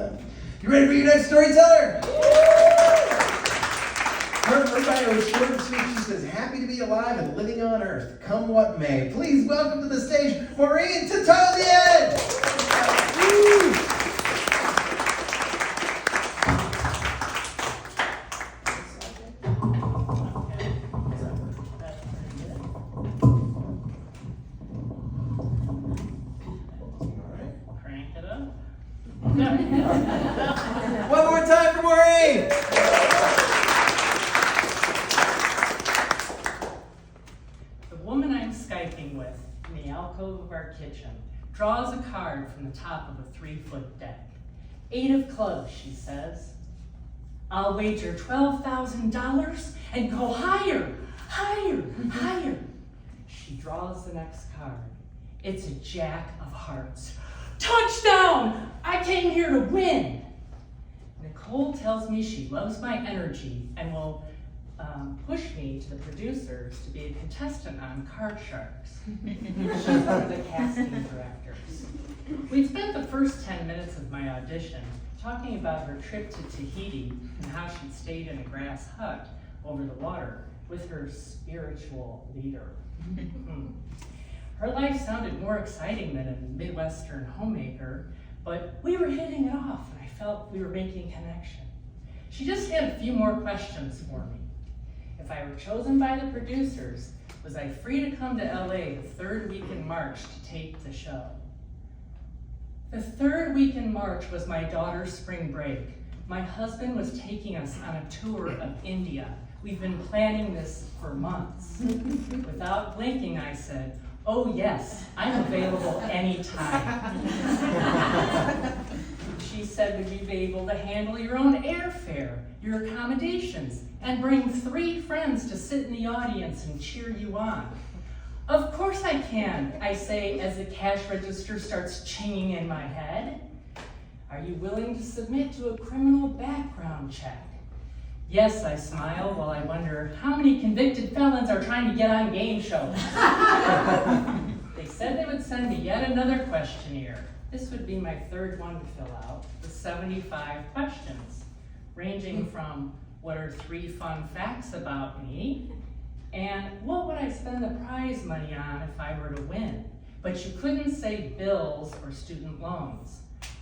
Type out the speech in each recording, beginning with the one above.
fun. You ready for your next storyteller? Her bio is short and sweet. She says, happy to be alive and living on earth, come what may. Please welcome to the stage, Maureen Storytelling! Crank it up. One more time for Maureen! The woman I'm Skyping with in the alcove of our kitchen draws a card from the top of a 3-foot deck. 8 of clubs, she says. I'll wager $12,000 and go higher, higher, higher. She draws the next card. It's a jack of hearts. Touchdown! I came here to win. Nicole tells me she loves my energy and will push me to the producers to be a contestant on Card Sharks. She's one of the casting directors. We spent the first 10 minutes of my audition talking about her trip to Tahiti and how she'd stayed in a grass hut over the water with her spiritual leader. Her life sounded more exciting than a Midwestern homemaker, but we were hitting it off and I felt we were making a connection. She just had a few more questions for me. If I were chosen by the producers, was I free to come to LA the 3rd week in March to tape the show? The 3rd week in March was my daughter's spring break. My husband was taking us on a tour of India. We've been planning this for months. Without blinking, I said, oh yes, I'm available anytime. She said, would you be able to handle your own airfare, your accommodations, and bring 3 friends to sit in the audience and cheer you on? Of course I can, I say as the cash register starts chinging in my head. Are you willing to submit to a criminal background check? Yes, I smile while I wonder how many convicted felons are trying to get on game shows. They said they would send me yet another questionnaire. This would be my 3rd one to fill out, with 75 questions, ranging from what are 3 fun facts about me, and what would I spend the prize money on if I were to win? But you couldn't say bills or student loans.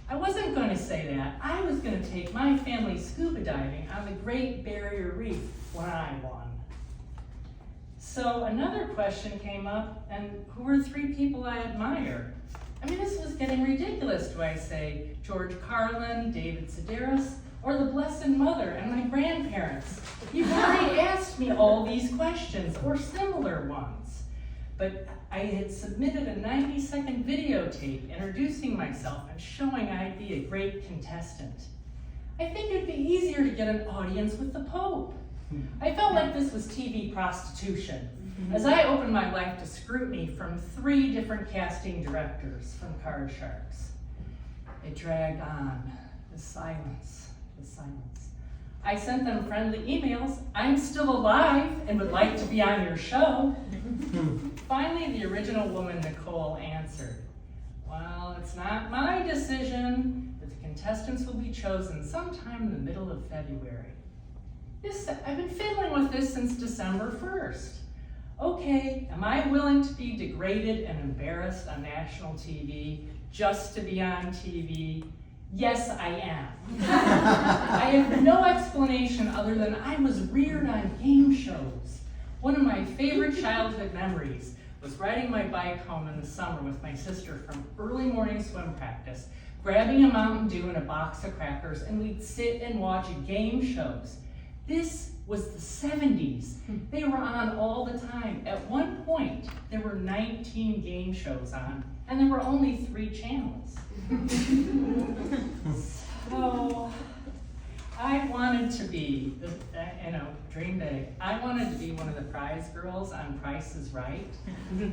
I wasn't going to say that. I was going to take my family scuba diving on the Great Barrier Reef when I won. So another question came up, and who are 3 people I admire? I mean, this was getting ridiculous. Do I say George Carlin, David Sedaris, or the Blessed Mother and my grandparents? You've already asked me all these questions, or similar ones. But I had submitted a 90-second videotape introducing myself and showing I'd be a great contestant. I think it'd be easier to get an audience with the Pope. I felt like this was TV prostitution, as I opened my life to scrutiny from 3 different casting directors from Card Sharks. It dragged on, the silence. I sent them friendly emails. I'm still alive and would like to be on your show. Finally, the original woman, Nicole, answered, well, it's not my decision, but the contestants will be chosen sometime in the middle of February. I've been fiddling with this since December 1st. Okay, am I willing to be degraded and embarrassed on national TV just to be on TV? Yes, I am. I have no explanation other than I was reared on game shows. One of my favorite childhood memories was riding my bike home in the summer with my sister from early morning swim practice, grabbing a Mountain Dew and a box of crackers, and we'd sit and watch game shows. This was the 70s. They were on all the time. At one point, there were 19 game shows on, and there were only 3 channels. So, I wanted to be, dream big. I wanted to be one of the prize girls on Price is Right.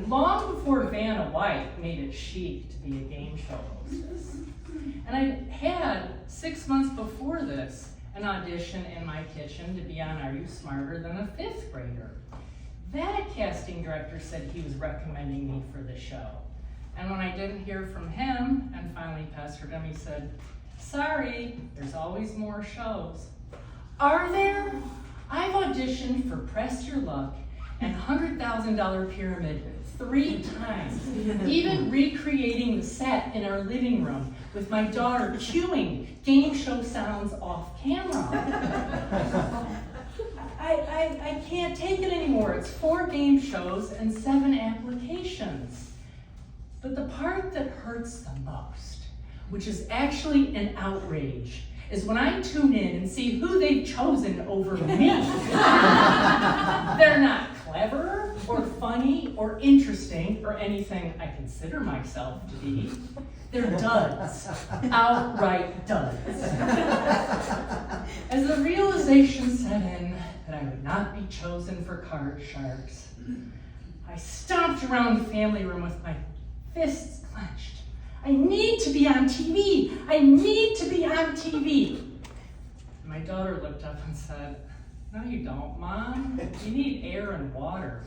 Long before Vanna White made it chic to be a game show hostess. And I had, 6 months before this, an audition in my kitchen to be on Are You Smarter Than a 5th Grader? That casting director said he was recommending me for the show. And when I didn't hear from him and finally pestered him, he said, Sorry, there's always more shows. Are there? I've auditioned for Press Your Luck and $100,000 Pyramid 3 times, even recreating the set in our living room with my daughter cueing game show sounds off camera. I can't take it anymore. It's 4 game shows and 7 applications. But the part that hurts the most, which is actually an outrage, is when I tune in and see who they've chosen over me. They're not clever or funny or interesting or anything I consider myself to be. They're duds, outright duds. As the realization set in that I would not be chosen for card sharks, I stomped around the family room with my fists clenched. I need to be on TV. I need to be on TV. My daughter looked up and said, "No, you don't, Mom. You need air and water."